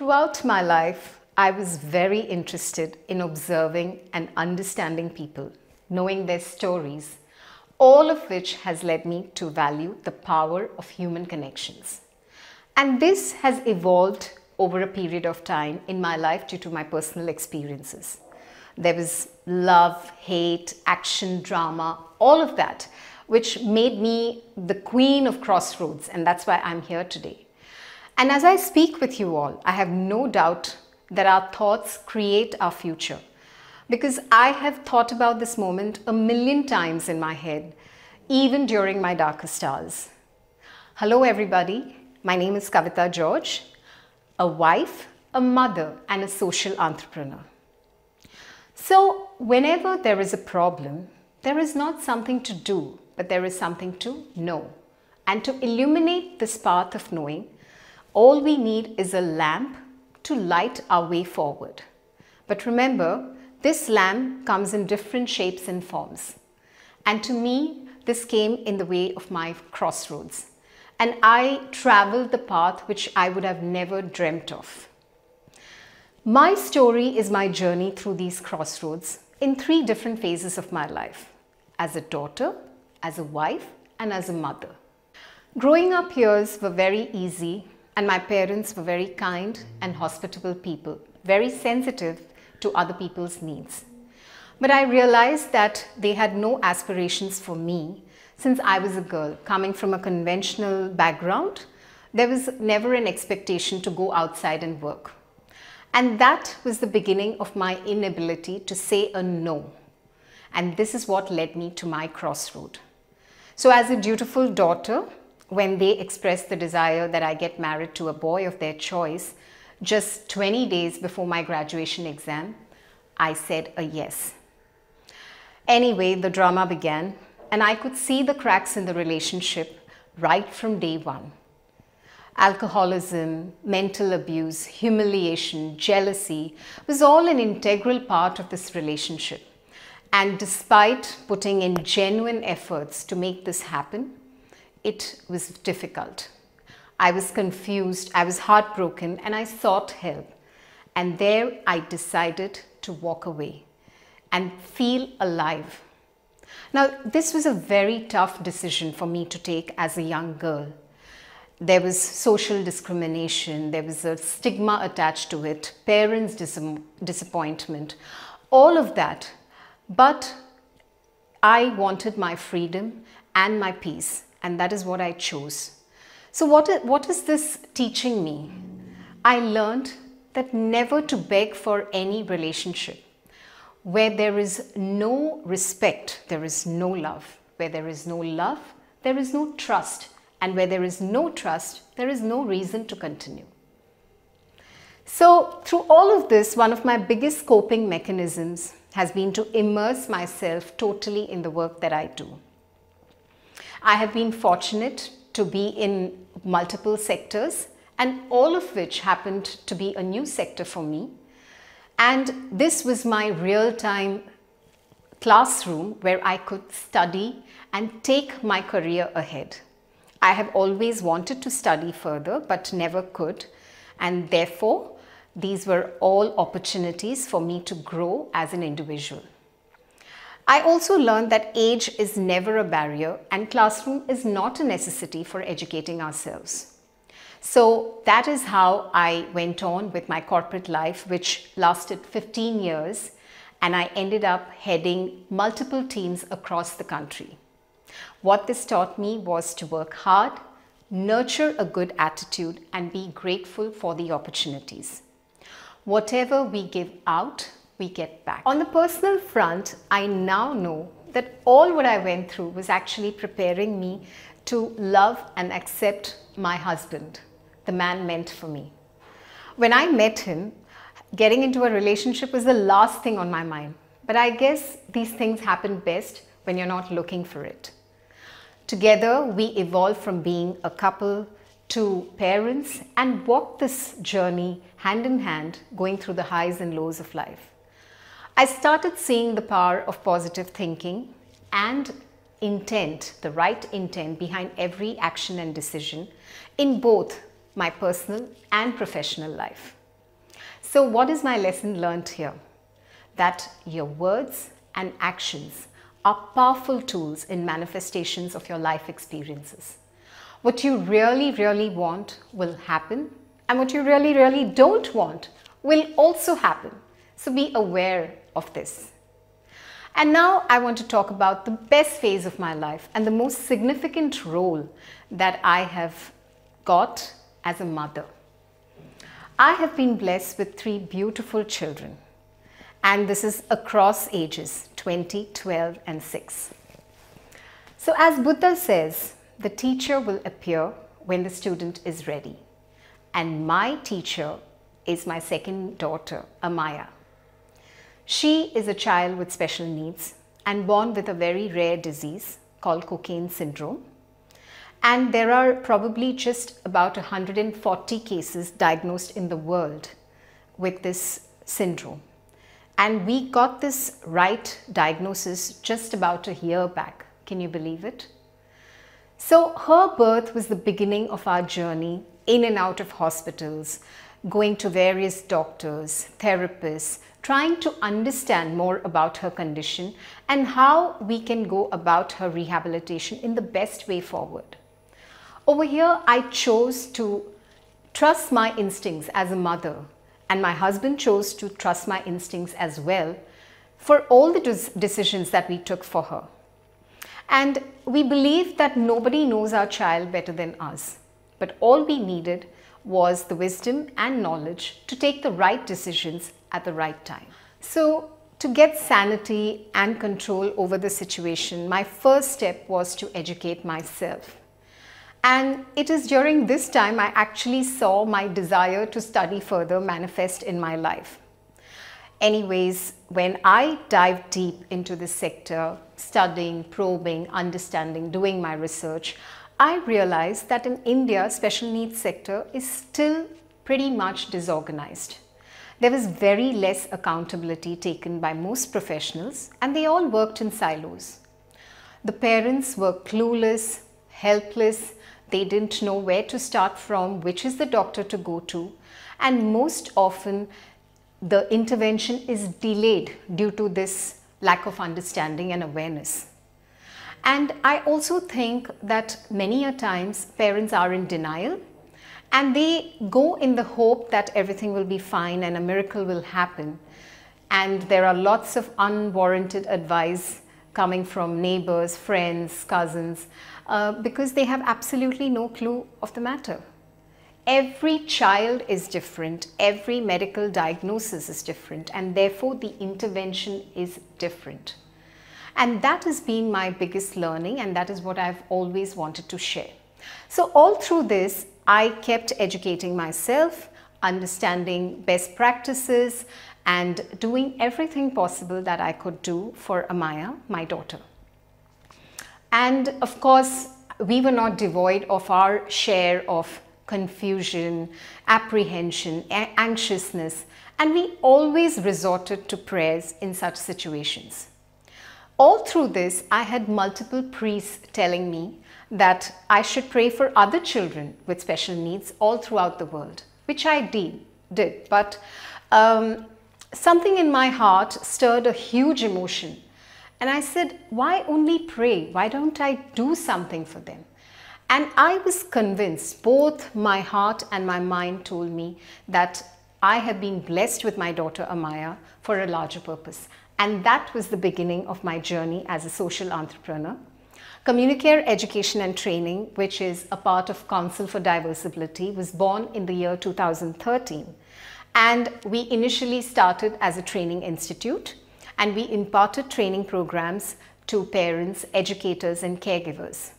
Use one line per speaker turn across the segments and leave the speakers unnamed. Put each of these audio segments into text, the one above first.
Throughout my life, I was very interested in observing and understanding people, knowing their stories, all of which has led me to value the power of human connections. And this has evolved over a period of time in my life due to my personal experiences. There was love, hate, action, drama, all of that, which made me the queen of crossroads, and that's why I'm here today. And as I speak with you all, I have no doubt that our thoughts create our future, because I have thought about this moment a million times in my head, even during my darkest hours. Hello everybody, my name is Kavitha George, a wife, a mother and a social entrepreneur. So whenever there is a problem, there is not something to do, but there is something to know. And to illuminate this path of knowing, all we need is a lamp to light our way forward. But remember, this lamp comes in different shapes and forms. And to me, this came in the way of my crossroads. And I traveled the path which I would have never dreamt of. My story is my journey through these crossroads in 3 different phases of my life: as a daughter, as a wife, and as a mother. Growing up years were very easy, and my parents were very kind and hospitable people, very sensitive to other people's needs. But I realized that they had no aspirations for me. Since I was a girl coming from a conventional background, there was never an expectation to go outside and work. And that was the beginning of my inability to say a no. And this is what led me to my crossroad. So as a dutiful daughter, when they expressed the desire that I get married to a boy of their choice, just 20 days before my graduation exam, I said a yes. Anyway, the drama began, and I could see the cracks in the relationship right from day one. Alcoholism, mental abuse, humiliation, jealousy was all an integral part of this relationship. And despite putting in genuine efforts to make this happen, it was difficult. I was confused, I was heartbroken, and I sought help. And there I decided to walk away and feel alive. Now, this was a very tough decision for me to take as a young girl. There was social discrimination, there was a stigma attached to it, parents' disappointment, all of that. But I wanted my freedom and my peace, and that is what I chose. So what is this teaching me? I learned that never to beg for any relationship. Where there is no respect, there is no love. Where there is no love, there is no trust. And where there is no trust, there is no reason to continue. So through all of this, one of my biggest coping mechanisms has been to immerse myself totally in the work that I do. I have been fortunate to be in multiple sectors, and all of which happened to be a new sector for me. And this was my real-time classroom where I could study and take my career ahead. I have always wanted to study further, but never could. And therefore, these were all opportunities for me to grow as an individual. I also learned that age is never a barrier and classroom is not a necessity for educating ourselves. So that is how I went on with my corporate life, which lasted 15 years, and I ended up heading multiple teams across the country. What this taught me was to work hard, nurture a good attitude, and be grateful for the opportunities. Whatever we give out, we get back. On the personal front, I now know that all what I went through was actually preparing me to love and accept my husband, the man meant for me. When I met him, getting into a relationship was the last thing on my mind. But I guess these things happen best when you're not looking for it. Together, we evolved from being a couple to parents and walked this journey hand in hand, going through the highs and lows of life. I started seeing the power of positive thinking and intent, the right intent behind every action and decision in both my personal and professional life. So what is my lesson learned here? That your words and actions are powerful tools in manifestations of your life experiences. What you really, really want will happen, and what you really, really don't want will also happen. So be aware of this. And now I want to talk about the best phase of my life and the most significant role that I have got as a mother. I have been blessed with 3 beautiful children, and this is across ages 20, 12 and 6. So as Buddha says, the teacher will appear when the student is ready, and my teacher is my second daughter, Amaya. She is a child with special needs and born with a very rare disease called cocaine syndrome. And there are probably just about 140 cases diagnosed in the world with this syndrome. And we got this right diagnosis just about a year back. Can you believe it? So her birth was the beginning of our journey in and out of hospitals, going to various doctors, therapists, trying to understand more about her condition and how we can go about her rehabilitation in the best way forward. Over here, I chose to trust my instincts as a mother, and my husband chose to trust my instincts as well for all the decisions that we took for her. And we believe that nobody knows our child better than us, but all we needed was the wisdom and knowledge to take the right decisions at the right time. So to get sanity and control over the situation, my first step was to educate myself. And it is during this time I actually saw my desire to study further manifest in my life. Anyways, when I dived deep into this sector, studying, probing, understanding, doing my research, I realized that in India, special needs sector is still pretty much disorganized. There was very less accountability taken by most professionals, and they all worked in silos. The parents were clueless, helpless. They didn't know where to start from, which is the doctor to go to, and most often the intervention is delayed due to this lack of understanding and awareness. And I also think that many a times parents are in denial, and they go in the hope that everything will be fine and a miracle will happen. And there are lots of unwarranted advice coming from neighbors, friends, cousins, because they have absolutely no clue of the matter. Every child is different, every medical diagnosis is different, and therefore the intervention is different. And that has been my biggest learning, and that is what I've always wanted to share. So all through this, I kept educating myself, understanding best practices, and doing everything possible that I could do for Amaya, my daughter. And of course, we were not devoid of our share of confusion, apprehension, anxiousness, and we always resorted to prayers in such situations. All through this, I had multiple priests telling me that I should pray for other children with special needs all throughout the world, which I did. But something in my heart stirred a huge emotion. And I said, why only pray? Why don't I do something for them? And I was convinced, both my heart and my mind told me that I have been blessed with my daughter Amaya for a larger purpose. And that was the beginning of my journey as a social entrepreneur. Communicare Education and Training, which is a part of Council for Diversibility, was born in the year 2013. And we initially started as a training institute, and we imparted training programs to parents, educators, and caregivers.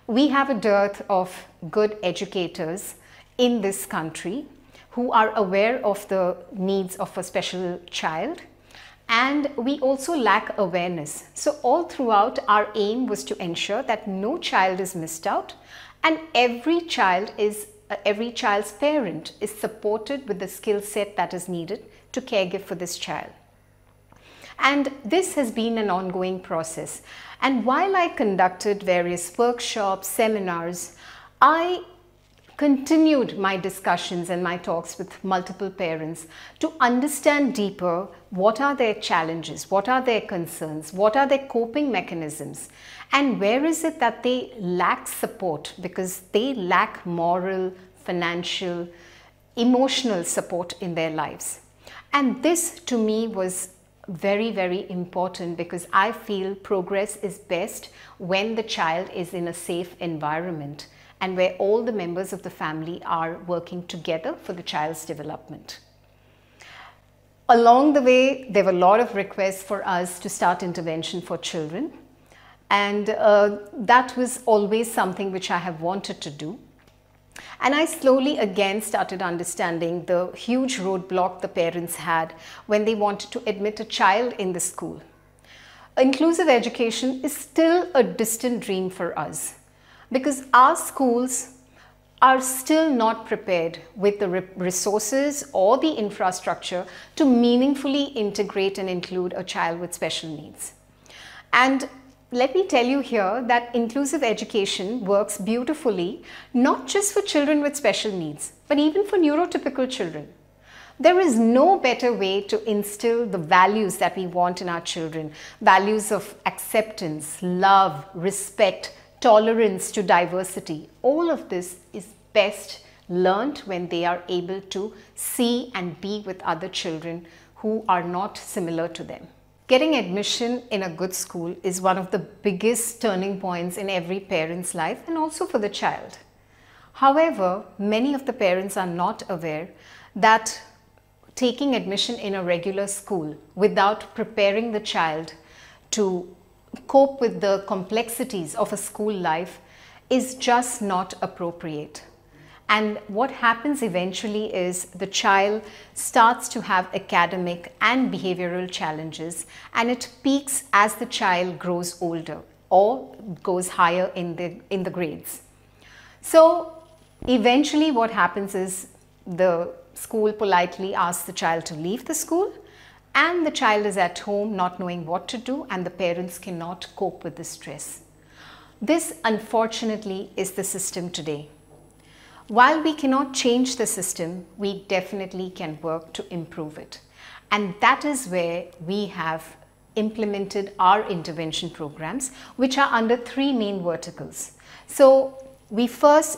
We have a dearth of good educators in this country who are aware of the needs of a special child, and we also lack awareness. So all throughout, our aim was to ensure that no child is missed out, and every child's parent is supported with the skill set that is needed to caregive for this child. And this has been an ongoing process. And while I conducted various workshops, seminars, I continued my discussions and my talks with multiple parents to understand deeper what are their challenges, what are their concerns, what are their coping mechanisms, and where is it that they lack support because they lack moral, financial, emotional support in their lives. And this to me was very, very important because I feel progress is best when the child is in a safe environment and where all the members of the family are working together for the child's development. Along the way, there were a lot of requests for us to start intervention for children, and that was always something which I have wanted to do. And I slowly again started understanding the huge roadblock the parents had when they wanted to admit a child in the school. Inclusive education is still a distant dream for us because our schools are still not prepared with the resources or the infrastructure to meaningfully integrate and include a child with special needs. And let me tell you here that inclusive education works beautifully, not just for children with special needs, but even for neurotypical children. There is no better way to instill the values that we want in our children, values of acceptance, love, respect, tolerance to diversity. All of this is best learned when they are able to see and be with other children who are not similar to them. Getting admission in a good school is one of the biggest turning points in every parent's life and also for the child. However, many of the parents are not aware that taking admission in a regular school without preparing the child to cope with the complexities of a school life is just not appropriate. And what happens eventually is the child starts to have academic and behavioral challenges, and it peaks as the child grows older or goes higher in the grades. So eventually what happens is the school politely asks the child to leave the school, and the child is at home not knowing what to do, and the parents cannot cope with the stress. This, unfortunately, is the system today. While we cannot change the system, we definitely can work to improve it. And that is where we have implemented our intervention programs, which are under 3 main verticals. So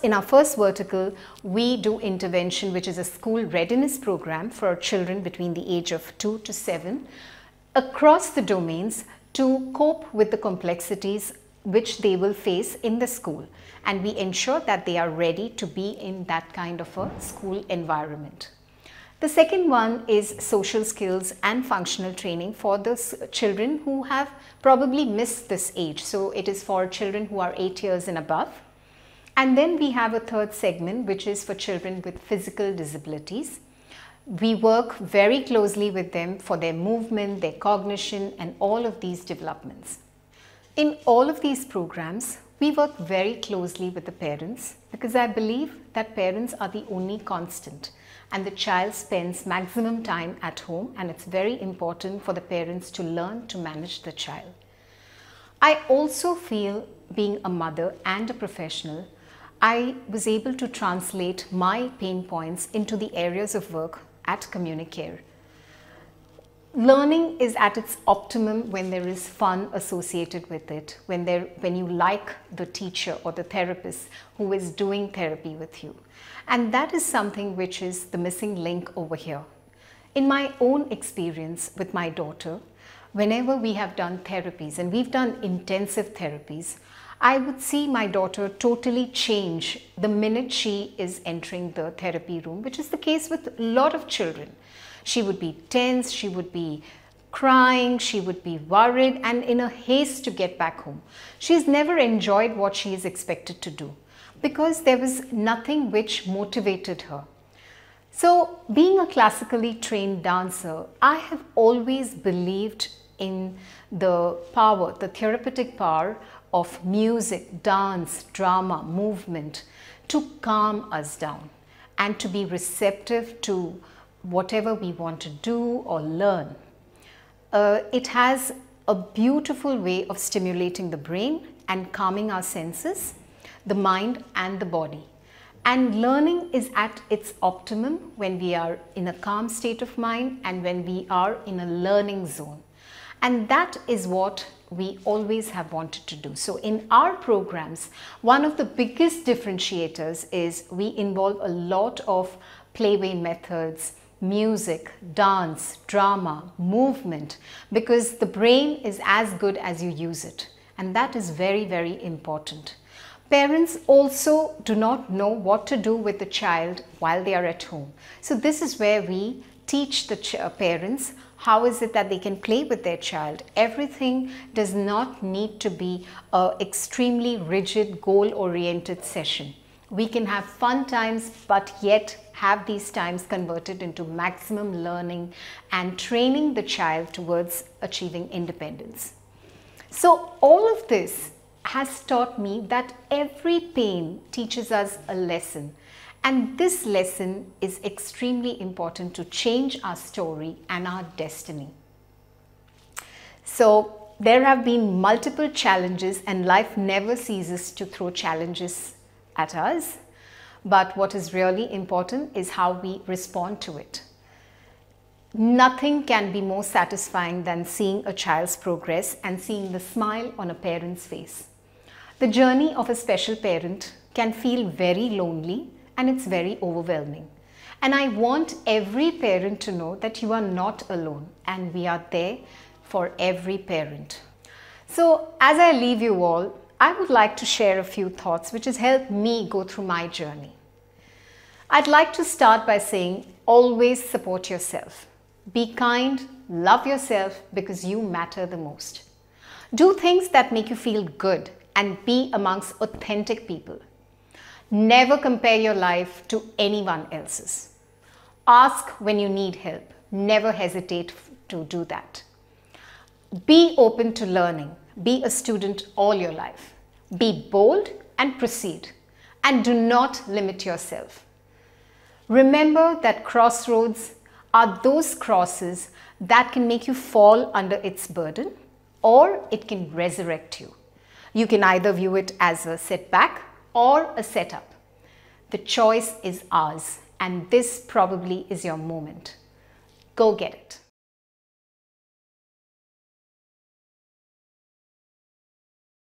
in our first vertical, we do intervention, which is a school readiness program for children between the age of 2 to 7 across the domains to cope with the complexities which they will face in the school. And we ensure that they are ready to be in that kind of a school environment. The second one is social skills and functional training for those children who have probably missed this age. So it is for children who are 8 years and above. And then we have a third segment, which is for children with physical disabilities. We work very closely with them for their movement, their cognition, and all of these developments. In all of these programs, we work very closely with the parents because I believe that parents are the only constant and the child spends maximum time at home, and it's very important for the parents to learn to manage the child. I also feel, being a mother and a professional, I was able to translate my pain points into the areas of work at Communicare. Learning is at its optimum when there is fun associated with it, when you like the teacher or the therapist who is doing therapy with you. And that is something which is the missing link over here. In my own experience with my daughter, whenever we have done therapies, and we've done intensive therapies, I would see my daughter totally change the minute she is entering the therapy room, which is the case with a lot of children. She would be tense, she would be crying, she would be worried and in a haste to get back home. She's never enjoyed what she is expected to do because there was nothing which motivated her. So, being a classically trained dancer, I have always believed in the power, the therapeutic power of music, dance, drama, movement to calm us down and to be receptive to whatever we want to do or learn. It has a beautiful way of stimulating the brain and calming our senses, the mind and the body. And learning is at its optimum when we are in a calm state of mind and when we are in a learning zone. And that is what we always have wanted to do. So in our programs, one of the biggest differentiators is we involve a lot of playway methods, music, dance, drama, movement, because the brain is as good as you use it. And that is very, very important. Parents also do not know what to do with the child while they are at home. So this is where we teach the parents how is it that they can play with their child. Everything does not need to be an extremely rigid, goal-oriented session. We can have fun times, but yet have these times converted into maximum learning and training the child towards achieving independence. So all of this has taught me that every pain teaches us a lesson. And this lesson is extremely important to change our story and our destiny. So there have been multiple challenges, and life never ceases to throw challenges at us. But what is really important is how we respond to it. Nothing can be more satisfying than seeing a child's progress and seeing the smile on a parent's face. The journey of a special parent can feel very lonely and it's very overwhelming. And I want every parent to know that you are not alone and we are there for every parent. So as I leave you all, I would like to share a few thoughts which has helped me go through my journey. I'd like to start by saying always support yourself. Be kind, love yourself because you matter the most. Do things that make you feel good and be amongst authentic people. Never compare your life to anyone else's. Ask when you need help. Never hesitate to do that. Be open to learning. Be a student all your life. Be bold and proceed. And do not limit yourself. Remember that crossroads are those crosses that can make you fall under its burden, or it can resurrect you. You can either view it as a setback or a setup. The choice is ours, and this probably is your moment. Go get it.